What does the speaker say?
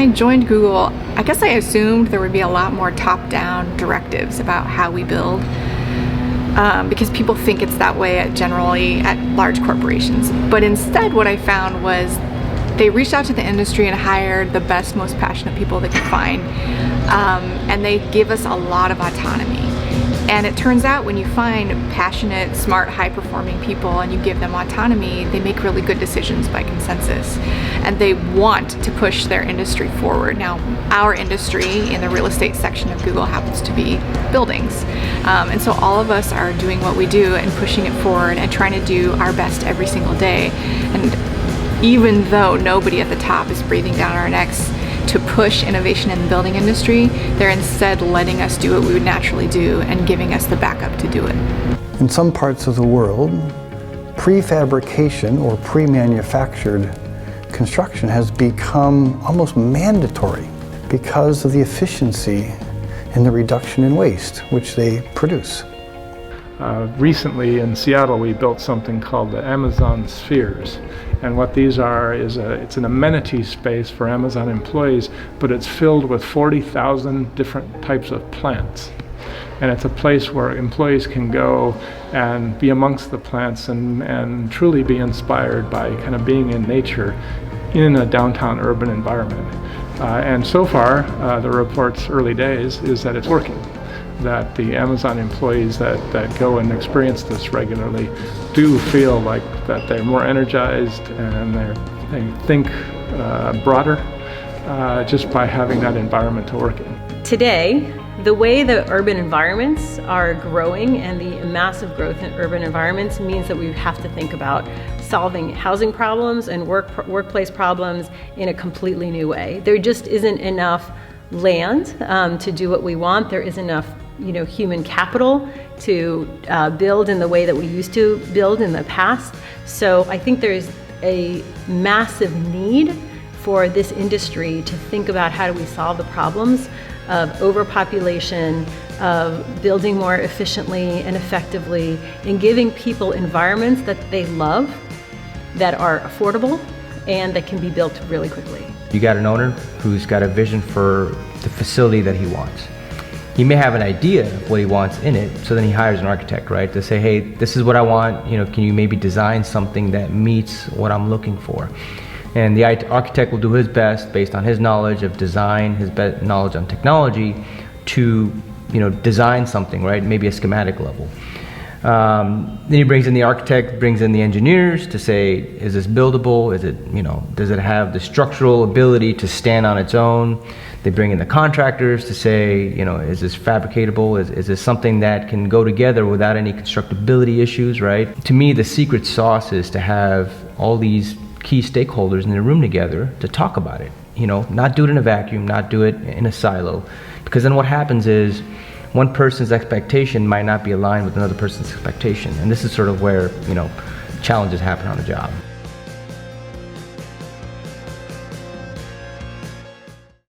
I joined Google, I guess I assumed there would be a lot more top-down directives about how we build, because people think it's that way generally at large corporations. But instead what I found was they reached out to the industry and hired the best, most passionate people they could find, and they give us a lot of autonomy. And it turns out when you find passionate, smart, high-performing people and you give them autonomy, they make really good decisions by consensus. And they want to push their industry forward. Now, our industry in the real estate section of Google happens to be buildings. And so all of us are doing what we do and pushing it forward and trying to do our best every single day. And even though nobody at the top is breathing down our necks to push innovation in the building industry, they're instead letting us do what we would naturally do and giving us the backup to do it. In some parts of the world, prefabrication or pre-manufactured construction has become almost mandatory because of the efficiency and the reduction in waste which they produce. Recently in Seattle we built something called the Amazon Spheres, and what these are is it's an amenity space for Amazon employees, but it's filled with 40,000 different types of plants. And it's a place where employees can go and be amongst the plants and truly be inspired by kind of being in nature in a downtown urban environment. And so far, the report's early days is that it's working. That the Amazon employees that go and experience this regularly do feel like that they're more energized and they think broader just by having that environment to work in. Today, the way the urban environments are growing and the massive growth in urban environments means that we have to think about solving housing problems and workplace problems in a completely new way. There just isn't enough land to do what we want. There isn't enough human capital to build in the way that we used to build in the past. So I think there's a massive need for this industry to think about how do we solve the problems of overpopulation, of building more efficiently and effectively, and giving people environments that they love, that are affordable, and that can be built really quickly. You got an owner who's got a vision for the facility that he wants. He may have an idea of what he wants in it, so then he hires an architect, right, to say, hey, this is what I want, can you maybe design something that meets what I'm looking for? And the architect will do his best based on his knowledge of design, his knowledge on technology to, design something, right, maybe a schematic level. Then he brings in the architect, brings in the engineers to say, is this buildable? Is it, does it have the structural ability to stand on its own? They bring in the contractors to say, is this fabricatable? Is this something that can go together without any constructability issues, right? To me, the secret sauce is to have all these key stakeholders in the room together to talk about it. Not do it in a vacuum, not do it in a silo. Because then what happens is one person's expectation might not be aligned with another person's expectation. And this is sort of where, challenges happen on the job.